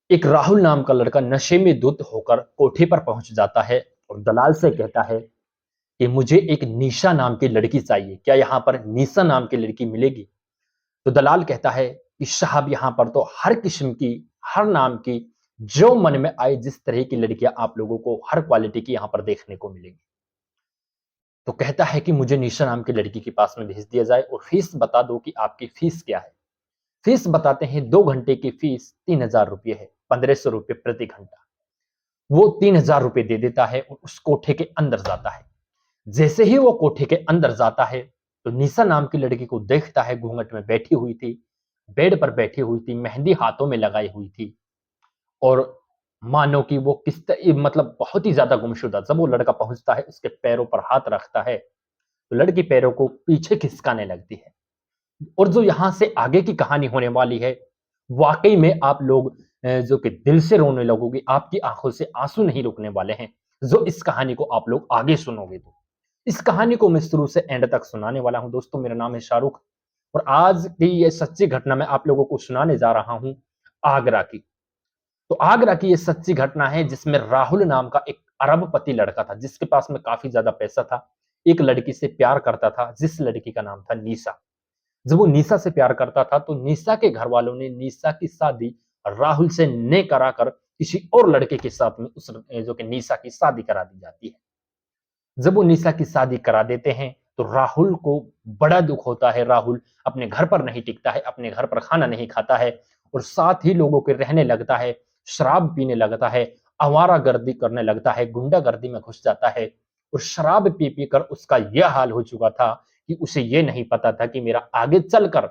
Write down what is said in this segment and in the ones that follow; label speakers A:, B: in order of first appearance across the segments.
A: एक राहुल नाम का लड़का नशे में धुत होकर कोठे पर पहुंच जाता है और दलाल से कहता है कि मुझे एक निशा नाम की लड़की चाहिए, क्या यहाँ पर निशा नाम की लड़की मिलेगी? तो दलाल कहता है कि साहब यहाँ पर तो हर किस्म की, हर नाम की, जो मन में आए जिस तरह की लड़कियां आप लोगों को हर क्वालिटी की यहाँ पर देखने को मिलेगी। तो कहता है कि मुझे निशा नाम की लड़की के पास में भेज दिया जाए और फीस बता दो कि आपकी फीस क्या है। फीस बताते हैं 2 घंटे की फीस 3,000 रुपये है, 1,500 रुपये प्रति घंटा। वो 3,000 रुपये दे देता है और उस कोठे के अंदर जाता है। जैसे ही वो कोठे के अंदर जाता है तो निशा नाम की लड़की को देखता है, घूंघट में बैठी हुई थी, बेड पर बैठी हुई थी, मेहंदी हाथों में लगाई हुई थी और मानो कि वो मतलब बहुत ही ज्यादा गुमशुदा। जब वो लड़का पहुंचता है, उसके पैरों पर हाथ रखता है तो लड़की पैरों को पीछे खिसकाने लगती है। और जो यहाँ से आगे की कहानी होने वाली है, वाकई में आप लोग जो कि दिल से रोने लगोगे, आपकी आंखों से आंसू नहीं रुकने वाले हैं जो इस कहानी को आप लोग आगे सुनोगे तो। इस कहानी को मैं शुरू से एंड तक सुनाने वाला हूं। दोस्तों, मेरा नाम है शाहरुख और आज की ये सच्ची घटना मैं आप लोगों को सुनाने जा रहा हूं आगरा की। तो आगरा की ये सच्ची घटना है जिसमें राहुल नाम का एक अरबपति लड़का था जिसके पास में काफी ज्यादा पैसा था। एक लड़की से प्यार करता था जिस लड़की का नाम था निशा। जब वो निशा से प्यार करता था तो निशा के घर वालों ने निशा की शादी राहुल से न कराकर किसी और लड़के के साथ में उस जो कि निशा की शादी करा दी जाती है। जब वो निशा की शादी करा देते हैं तो राहुल को बड़ा दुख होता है। राहुल अपने घर पर नहीं टिकता है, अपने घर पर खाना नहीं खाता है और साथ ही लोगों के रहने लगता है, शराब पीने लगता है, आवारागर्दी करने लगता है, गुंडागर्दी में घुस जाता है। और शराब पी पी कर उसका यह हाल हो चुका था कि उसे ये नहीं पता था कि मेरा आगे चलकर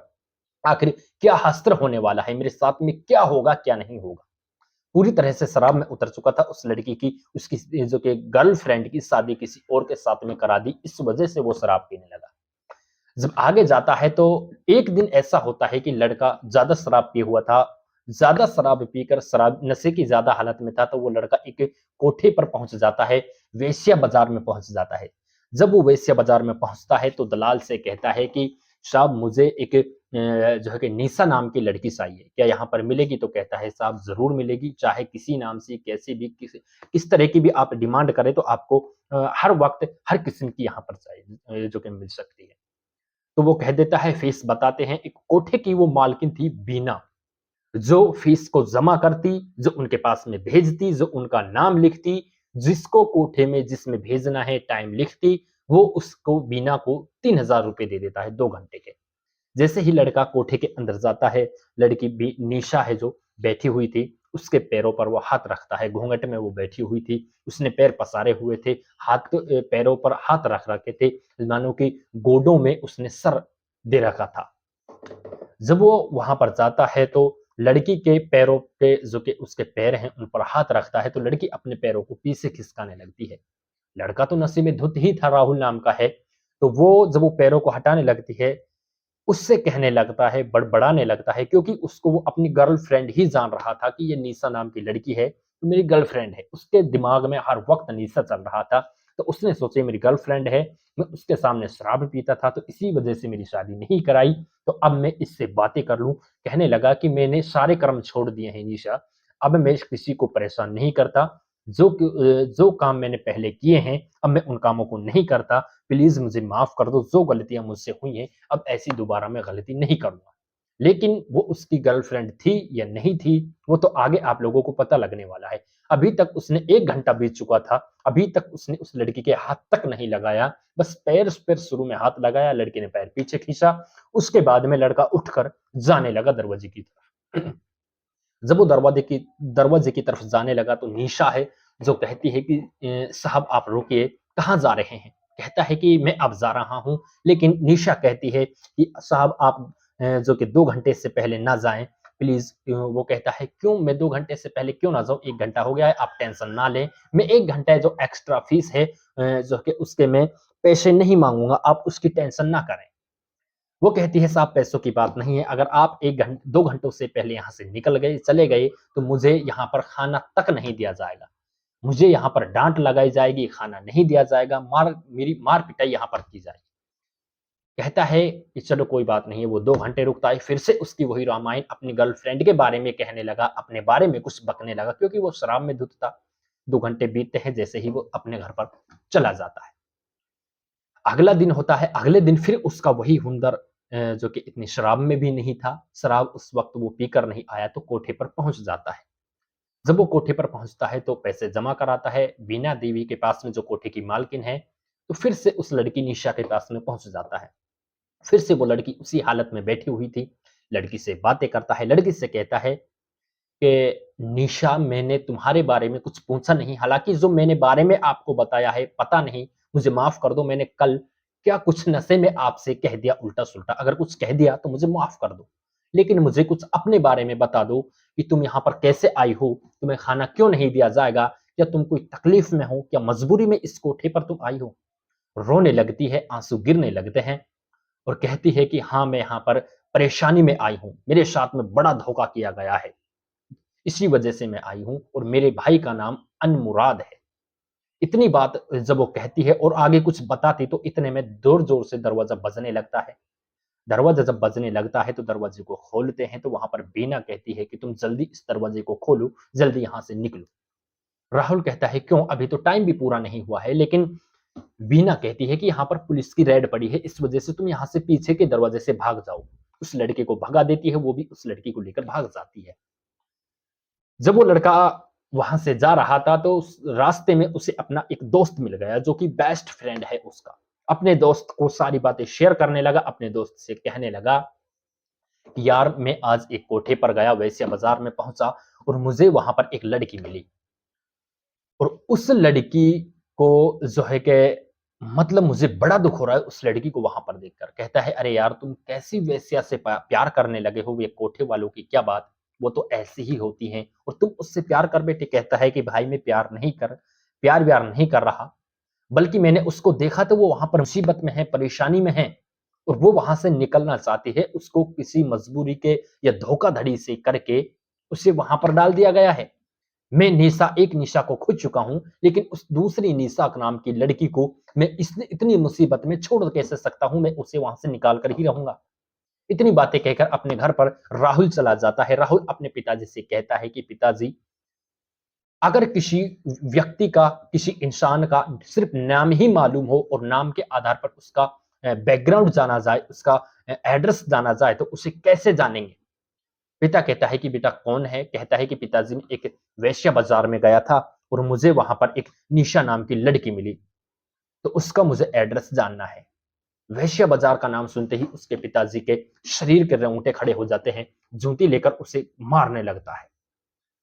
A: आखिर क्या हश्र होने वाला है, मेरे साथ में क्या होगा, क्या नहीं होगा। पूरी तरह से शराब में उतर चुका था। उस लड़की की, उसकी जो कि गर्लफ्रेंड की शादी किसी और के साथ में करा दी, इस वजह से वो शराब पीने लगा। जब आगे जाता है तो एक दिन ऐसा होता है कि लड़का ज्यादा शराब पिया हुआ था, ज्यादा शराब पीकर शराब नशे की ज्यादा हालत में था, तो वो लड़का एक कोठे पर पहुंच जाता है, वेश्या बाजार में पहुंच जाता है। जब वो वेश्या बाजार में पहुंचता है तो दलाल से कहता है कि साहब मुझे एक जो है कि निशा नाम की लड़की चाहिए, क्या यहाँ पर मिलेगी? तो कहता है साहब जरूर मिलेगी, चाहे किसी नाम से, कैसी भी, किस तरह की भी आप डिमांड करें तो आपको हर वक्त हर किस्म की यहाँ पर चाहिए, जो कि मिल सकती है। तो वो कह देता है, फीस बताते हैं। एक कोठे की वो मालकिन थी बीना, जो फीस को जमा करती, जो उनके पास में भेजती, जो उनका नाम लिखती, जिसको कोठे में जिसमें भेजना है टाइम लिखती, वो उसको बीना को 3,000 रुपए दे देता है 2 घंटे के। जैसे ही लड़का कोठे के अंदर जाता है, लड़की भी निशा है जो बैठी हुई थी, उसके पैरों पर वो हाथ रखता है। घूंघट में वो बैठी हुई थी, उसने पैर पसारे हुए थे, पैरों पर हाथ रख रखे थे, मानो कि गोडों में उसने सर दे रखा था। जब वो वहां पर जाता है तो लड़की के पैरों पे, जो कि उसके पैर हैं, उन पर हाथ रखता है तो लड़की अपने पैरों को पीछे खिसकाने लगती है। लड़का तो नशे में धुत ही था, राहुल नाम का है। तो वो जब वो पैरों को हटाने लगती है, उससे कहने लगता है, बड़बड़ाने लगता है, क्योंकि उसको वो अपनी गर्लफ्रेंड ही जान रहा था कि ये निशा नाम की लड़की है, तो मेरी गर्लफ्रेंड है। उसके दिमाग में हर वक्त निशा चल रहा था। तो उसने सोचा मेरी गर्लफ्रेंड है, मैं उसके सामने शराब पीता था तो इसी वजह से मेरी शादी नहीं कराई, तो अब मैं इससे बातें कर लूं। कहने लगा कि मैंने सारे कर्म छोड़ दिए हैं निशा, अब मैं किसी को परेशान नहीं करता। जो काम मैंने पहले किए हैं अब मैं उन कामों को नहीं करता। प्लीज मुझे माफ कर दो, जो गलतियां मुझसे हुई हैं अब ऐसी दोबारा मैं गलती नहीं करूंगा। लेकिन वो उसकी गर्लफ्रेंड थी या नहीं थी, वो तो आगे आप लोगों को पता लगने वाला है। अभी तक उसने 1 घंटा बीत चुका था, अभी तक उसने उस लड़की के हाथ तक नहीं लगाया। बस पैर पैर शुरू में हाथ लगाया, लड़की ने पैर पीछे खींचा। उसके बाद में लड़का उठकर जाने लगा दरवाजे की तरफ। जब वो दरवाजे की तरफ जाने लगा तो निशा है जो कहती है कि साहब आप रुकिए, कहाँ जा रहे हैं? कहता है कि मैं अब जा रहा हूँ। लेकिन निशा कहती है कि साहब आप जो कि 2 घंटे से पहले ना जाएं प्लीज। वो कहता है क्यों, मैं 2 घंटे से पहले क्यों ना जाऊं? 1 घंटा हो गया है, आप टेंशन ना लें। मैं 1 घंटा जो एक्स्ट्रा फीस है जो कि उसके मैं पैसे नहीं मांगूंगा, आप उसकी टेंशन ना करें। वो कहती है साहब पैसों की बात नहीं है, अगर आप 1 घंटे 2 घंटों से पहले यहाँ से निकल गए, चले गए, तो मुझे यहाँ पर खाना तक नहीं दिया जाएगा। मुझे यहाँ पर डांट लगाई जाएगी, खाना नहीं दिया जाएगा, मेरी मार पिटाई यहाँ पर की जाएगी। कहता है कि चलो कोई बात नहीं है, वो 2 घंटे रुकता है, फिर से उसकी वही रामायण अपनी गर्लफ्रेंड के बारे में कहने लगा, अपने बारे में कुछ बकने लगा क्योंकि वो शराब में धुत था। 2 घंटे बीतते हैं जैसे ही वो अपने घर पर चला जाता है। अगला दिन होता है, अगले दिन फिर उसका वही हुनर जो कि इतनी शराब में भी नहीं था, शराब उस वक़्त वो पीकर नहीं आया तो कोठे पर पहुँच जाता है। जब वो कोठे पर पहुँचता है तो पैसे जमा कराता है, बीना देवी के पास में जो कोठे की मालकिन है, तो फिर से उस लड़की निशा के पास में पहुँच जाता है। फिर से वो लड़की उसी हालत में बैठी हुई थी, लड़की से बातें करता है, लड़की से कहता है कि निशा मैंने तुम्हारे बारे में कुछ पूछा नहीं, हालाँकि जो मैंने बारे में आपको बताया है पता नहीं, मुझे माफ़ कर दो मैंने कल क्या कुछ नशे में आपसे कह दिया उल्टा-सुल्टा, अगर कुछ कह दिया तो मुझे माफ़ कर दो। लेकिन मुझे कुछ अपने बारे में बता दो कि तुम यहाँ पर कैसे आई हो? तुम्हें खाना क्यों नहीं दिया जाएगा? क्या तुम कोई तकलीफ़ में हो? क्या मजबूरी में इस कोठे पर तुम आई हो? रोने लगती है, आँसू गिरने लगते हैं और कहती है कि हाँ, मैं यहाँ पर परेशानी में आई हूँ, मेरे साथ में बड़ा धोखा किया गया है। इसी वजह से मैं आई हूँ और मेरे भाई का नाम अनमुराद है। इतनी बात जब वो कहती है और आगे कुछ बताती तो इतने में ज़ोर-ज़ोर से दरवाज़ा बजने लगता है। दरवाज़ा जब बजने लगता है तो दरवाज़े को खोलते हैं तो वहाँ पर बीना कहती है कि तुम जल्दी इस दरवाज़े को खोलो, जल्दी यहाँ से निकलो। राहुल कहता है क्यों? अभी तो टाइम भी पूरा नहीं हुआ है, लेकिन बीना कहती है कि यहाँ पर पुलिस की रेड पड़ी है, इस वजह से तुम यहाँ से पीछे के दरवाजे से भाग जाओ। उस लड़के को भगा देती है, वो भी उस लड़की को लेकर भाग जाती है। जब वो लड़का वहां से जा रहा था तो उस रास्ते में उसे अपना एक दोस्त मिल गया जो कि बेस्ट फ्रेंड है उसका। अपने दोस्त को सारी बातें शेयर करने लगा, अपने दोस्त से कहने लगा कि यार मैं आज एक कोठे पर गया, वैश्या बाजार में पहुंचा और मुझे वहां पर एक लड़की मिली और उस लड़की को जो है कि मतलब मुझे बड़ा दुख हो रहा है उस लड़की को वहां पर देखकर। कहता है अरे यार तुम कैसी वेश्या से प्यार करने लगे हो, ये कोठे वालों की क्या बात, वो तो ऐसी ही होती हैं और तुम उससे प्यार कर बैठे। कहता है कि भाई मैं प्यार व्यार नहीं कर रहा, बल्कि मैंने उसको देखा तो वो वहां पर मुसीबत में है, परेशानी में है और वो वहां से निकलना चाहती है। उसको किसी मजबूरी के या धोखाधड़ी से करके उसे वहां पर डाल दिया गया है। मैं एक निशा को खोज चुका हूँ, लेकिन उस दूसरी निशा नाम की लड़की को मैं इतनी मुसीबत में छोड़ कैसे सकता हूँ, मैं उसे वहां से निकाल कर ही रहूंगा। इतनी बातें कहकर अपने घर पर राहुल चला जाता है। राहुल अपने पिताजी से कहता है कि पिताजी, अगर किसी व्यक्ति का, किसी इंसान का सिर्फ नाम ही मालूम हो और नाम के आधार पर उसका बैकग्राउंड जाना जाए, उसका एड्रेस जाना जाए, तो उसे कैसे जानेंगे? पिता कहता है कि बेटा कौन है? कहता है कि पिताजी मैं एक वेश्या बाजार में गया था और मुझे वहां पर एक निशा नाम की लड़की मिली, तो उसका मुझे एड्रेस जानना है। वेश्या बाजार का नाम सुनते ही उसके पिताजी के शरीर के रोंगटे खड़े हो जाते हैं, जूती लेकर उसे मारने लगता है,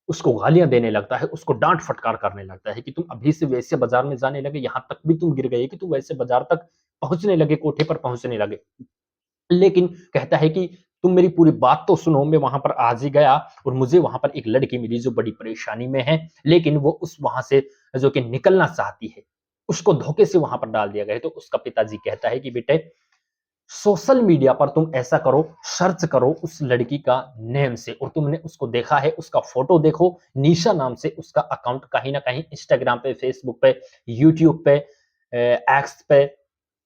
A: उसको गालियां देने लगता है, उसको डांट फटकार करने लगता है कि तुम अभी से वेश्या बाजार में जाने लगे, यहां तक भी तुम गिर गए कि तुम वैसे बाजार तक पहुंचने लगे, कोठे पर पहुंचने लगे। लेकिन कहता है कि तुम मेरी पूरी बात तो सुनो, मैं वहां पर आज ही गया और मुझे वहां पर एक लड़की मिली जो बड़ी परेशानी में है, लेकिन वो उस वहां से जो कि निकलना चाहती है, उसको धोखे से वहां पर डाल दिया गया है। तो उसका पिताजी कहता है कि बेटे सोशल मीडिया पर तुम ऐसा करो, सर्च करो उस लड़की का नेम से और तुमने उसको देखा है, उसका फोटो देखो, निशा नाम से उसका अकाउंट कहीं ना कहीं इंस्टाग्राम पे, फेसबुक पे, यूट्यूब पे, एक्स पे,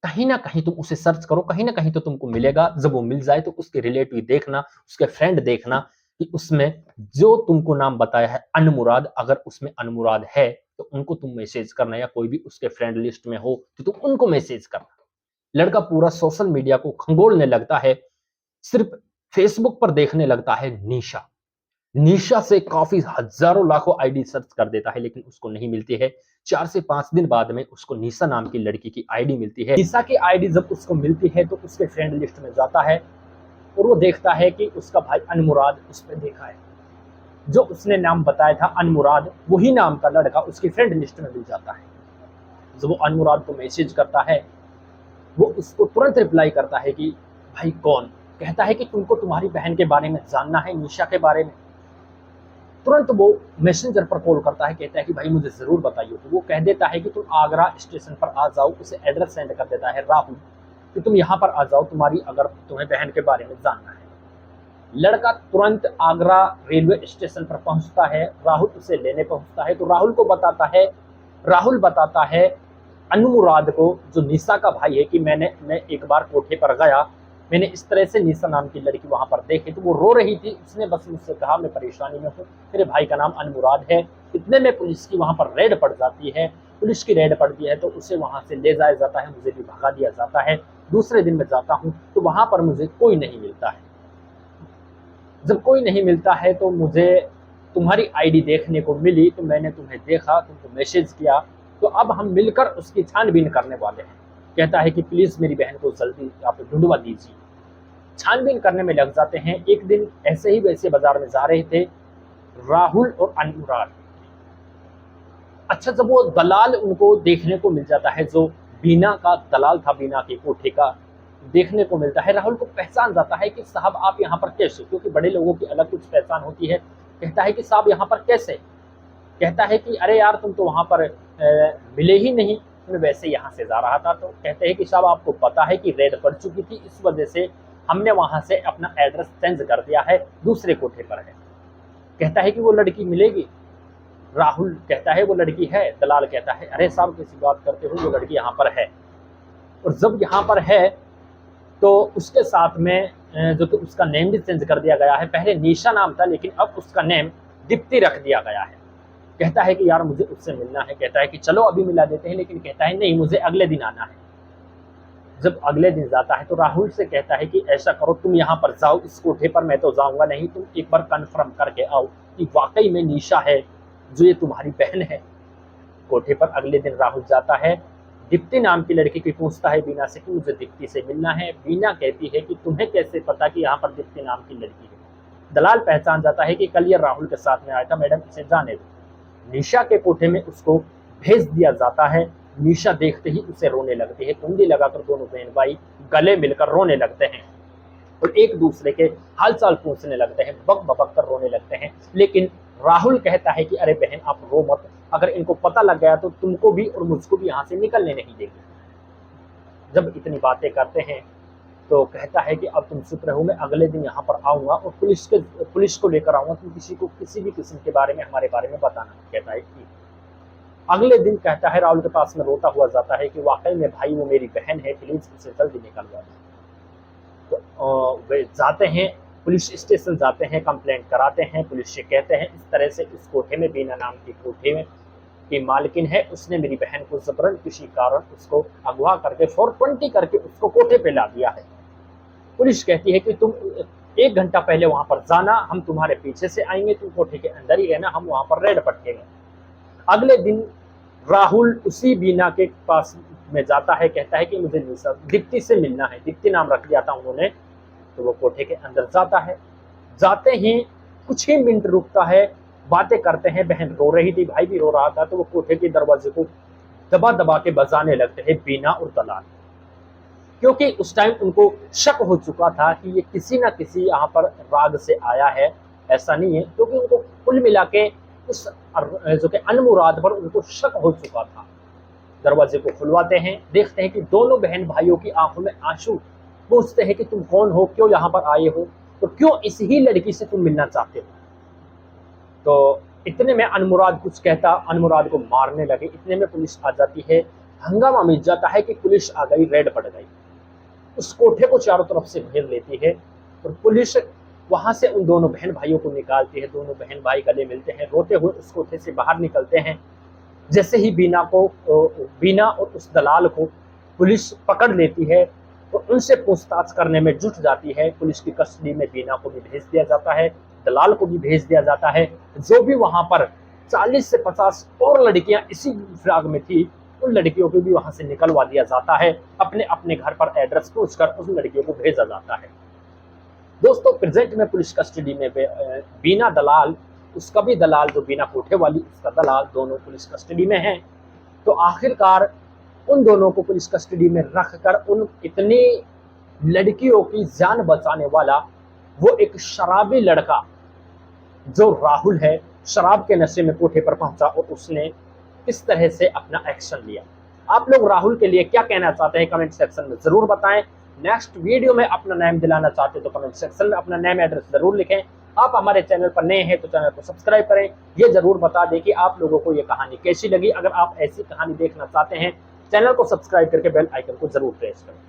A: कहीं न कहीं तुम उसे सर्च करो, कहीं न कहीं तो तुमको मिलेगा। जब वो मिल जाए तो उसके रिलेटिव देखना, उसके फ्रेंड देखना कि उसमें जो तुमको नाम बताया है अनमुराद, अगर उसमें अनमुराद है, तो उनको तुम मैसेज करना या कोई भी उसके फ्रेंड लिस्ट में हो, तो तुम उनको मैसेज करना। लड़का पूरा सोशल मीडिया को खंगोलने लगता है, सिर्फ फेसबुक पर देखने लगता है निशा। निशा से काफ़ी हज़ारों लाखों आईडी सर्च कर देता है लेकिन उसको नहीं मिलती है। 4 से 5 दिन बाद में उसको निशा नाम की लड़की की आईडी मिलती है। निशा की आईडी जब उसको मिलती है तो उसके फ्रेंड लिस्ट में जाता है और वो देखता है कि उसका भाई अनमुराद उस पे देखा है। जो उसने नाम बताया था अनमुराद, वही नाम का लड़का उसकी फ्रेंड लिस्ट में मिल जाता है। जब वो अनमुराद को मैसेज करता है, वो उसको तुरंत रिप्लाई करता है कि भाई कौन? कहता है कि तुमको तुम्हारी बहन के बारे में जानना है, निशा के बारे में। तुरंत वो मैसेंजर पर कॉल करता है, कहता है कि भाई मुझे ज़रूर बताइए। तो वो कह देता है कि तुम आगरा स्टेशन पर आ जाओ, उसे एड्रेस सेंड कर देता है राहुल कि तुम यहाँ पर आ जाओ, तुम्हारी अगर तुम्हें बहन के बारे में जानना है। लड़का तुरंत आगरा रेलवे स्टेशन पर पहुंचता है, राहुल उसे लेने पहुंचता है तो राहुल बताता है अनमुराद को, जो निशा का भाई है, कि मैं एक बार कोठे पर गया, मैंने इस तरह से निशा नाम की लड़की वहां पर देखी, तो वो रो रही थी, उसने बस मुझसे कहा मैं परेशानी में हूँ, मेरे भाई का नाम अनमुराद है। इतने में पुलिस की वहां पर रेड पड़ जाती है, पुलिस की रेड पड़ती है, तो उसे वहां से ले जाया जाता है, मुझे भी भगा दिया जाता है। दूसरे दिन मैं जाता हूँ तो वहां पर मुझे कोई नहीं मिलता है। जब कोई नहीं मिलता है तो मुझे तुम्हारी आईडी देखने को मिली, तो मैंने तुम्हें देखा, तुमको मैसेज किया, तो अब हम मिलकर उसकी छानबीन करने वाले हैं। कहता है कि प्लीज मेरी बहन को जल्दी आप ढूंढवा दीजिए। छानबीन करने में लग जाते हैं। एक दिन ऐसे ही वैसे बाजार में जा रहे थे राहुल और अनुराग। अच्छा, जब वो दलाल उनको देखने को मिल जाता है, जो बीना का दलाल था, बीना के कोठे का, देखने को मिलता है, राहुल को पहचान जाता है कि साहब आप यहाँ पर कैसे, क्योंकि बड़े लोगों की अलग कुछ पहचान होती है। कहता है कि साहब यहाँ पर कैसे? कहता है कि अरे यार तुम तो वहां पर मिले ही नहीं, मैं वैसे यहाँ से जा रहा था। तो कहते हैं कि साहब आपको पता है कि रेड पड़ चुकी थी, इस वजह से हमने वहां से अपना एड्रेस चेंज कर दिया है, दूसरे कोठे पर है। कहता है कि वो लड़की मिलेगी? राहुल कहता है वो लड़की है। दलाल कहता है अरे साहब कैसी बात करते हो, वो लड़की यहाँ पर है। और जब यहाँ पर है तो उसके साथ में जो कि उसका नेम भी चेंज कर दिया गया है, पहले निशा नाम था लेकिन अब उसका नेम दीप्ति रख दिया गया है। कहता है कि यार मुझे उससे मिलना है। कहता है कि चलो अभी मिला देते हैं, लेकिन कहता है नहीं, मुझे अगले दिन आना है। जब अगले दिन जाता है तो राहुल से कहता है कि ऐसा करो, तुम यहाँ पर जाओ, इस कोठे पर मैं तो जाऊंगा नहीं, तुम एक बार कन्फर्म करके आओ कि वाकई में निशा है जो ये तुम्हारी बहन है। कोठे पर अगले दिन राहुल जाता है, दीप्ति नाम की लड़की की पूछता है बीना से कि मुझे दीप्ति से मिलना है। बीना कहती है कि तुम्हें कैसे पता कि यहाँ पर दीप्ति नाम की लड़की है? दलाल पहचान जाता है कि कल ये राहुल के साथ में आया था, मैडम इसे जाने दो। निशा के कोठे में उसको भेज दिया जाता है। निशा देखते ही उसे रोने लगती है, कुंडी लगाकर दोनों बहन भाई गले मिलकर रोने लगते हैं और एक दूसरे के हालचाल पूछने लगते हैं, बक बक कर रोने लगते हैं। लेकिन राहुल कहता है कि अरे बहन आप रो मत, अगर इनको पता लग गया तो तुमको भी और मुझको भी यहाँ से निकलने नहीं देंगे। जब इतनी बातें करते हैं तो कहता है कि अब तुम चुप रहो, मैं अगले दिन यहाँ पर आऊंगा और पुलिस को लेकर आऊंगा, तुम किसी को किसी भी किस्म के बारे में हमारे बारे में बताना। कहता है कि अगले दिन कहता है राहुल के पास में रोता हुआ जाता है कि वाकई में भाई वो मेरी बहन है, प्लीज उसे जल्दी निकलवा दो। तो वे जाते हैं, पुलिस स्टेशन जाते हैं, कंप्लेंट कराते हैं। पुलिस से कहते हैं इस तरह से इस कोठे में बीना नाम की कोठे में की मालकिन है, उसने मेरी बहन को जबरन किसी कारण उसको अगवा करके 420 करके उसको कोठे पे ला दिया है। पुलिस कहती है कि तुम 1 घंटा पहले वहां पर जाना, हम तुम्हारे पीछे से आएंगे, तुम कोठे के अंदर ही रहना, हम वहां पर रेड पटकेंगे। अगले दिन राहुल उसी बीना के पास में जाता है, कहता है कि मुझे दीप्ति से मिलना है, दीप्ति नाम रख दिया था उन्होंने। तो वो कोठे के अंदर जाता है, जाते ही कुछ ही मिनट रुकता है, बातें करते हैं। बहन रो रही थी, भाई भी रो रहा था, तो वो कोठे के दरवाजे को दबा दबा के बजाने लगते हैं बीना और दलाल, क्योंकि उस टाइम उनको शक हो चुका था कि ये किसी ना किसी यहाँ पर राग से आया है, ऐसा नहीं है, क्योंकि उनको कुल मिला के उस जो कि अनमुराद पर उनको शक हो चुका था। दरवाजे को खुलवाते हैं, देखते हैं कि दोनों बहन भाइयों की आंखों में आंसू। पूछते हैं कि तुम कौन हो, क्यों यहाँ पर आए हो, तो क्यों इस ही लड़की से तुम मिलना चाहते हो? तो इतने में अनमुराद कुछ कहता, अनमुराद को मारने लगे। इतने में पुलिस आ जाती है, हंगामा मच जाता है कि पुलिस आ गई, रेड पड़ गई। उस कोठे को चारों तरफ से घेर लेती है और पुलिस वहां से उन दोनों बहन भाइयों को निकालती है। दोनों बहन भाई गले मिलते हैं, रोते हुए उस कोठे से बाहर निकलते हैं। जैसे ही बीना और उस दलाल को पुलिस पकड़ लेती है तो उनसे पूछताछ करने में जुट जाती है। पुलिस की कस्टडी में बीना को भी भेज दिया जाता है, दलाल को भी भेज दिया जाता है। जो भी वहां पर 40 से 50 और लड़कियां इसी फिराक में थी, उन लड़कियों को भी वहां से निकलवा दिया जाता है। अपने अपने घर पर एड्रेस पूछकर उन लड़कियों को भेजा जाता है। दोस्तों, प्रेजेंट में पुलिस कस्टडी में बीना दलाल, उसका भी दलाल जो बीना कोठे वाली, उसका दलाल, दोनों पुलिस कस्टडी में हैं। तो आखिरकार उन दोनों को पुलिस कस्टडी में रखकर उन इतनी लड़कियों की जान बचाने वाला वो एक शराबी लड़का जो राहुल है, शराब के नशे में कोठे पर पहुंचा और उसने किस तरह से अपना एक्शन लिया। आप लोग राहुल के लिए क्या कहना चाहते हैं कमेंट सेक्शन में जरूर बताएं। नेक्स्ट वीडियो में अपना नाम दिलाना चाहते तो कमेंट सेक्शन में अपना नेम एड्रेस जरूर लिखें। आप हमारे चैनल पर नए हैं तो चैनल को सब्सक्राइब करें। ये जरूर बता दें कि आप लोगों को ये कहानी कैसी लगी। अगर आप ऐसी कहानी देखना चाहते हैं चैनल को सब्सक्राइब करके बेल आइकन को जरूर प्रेस करें।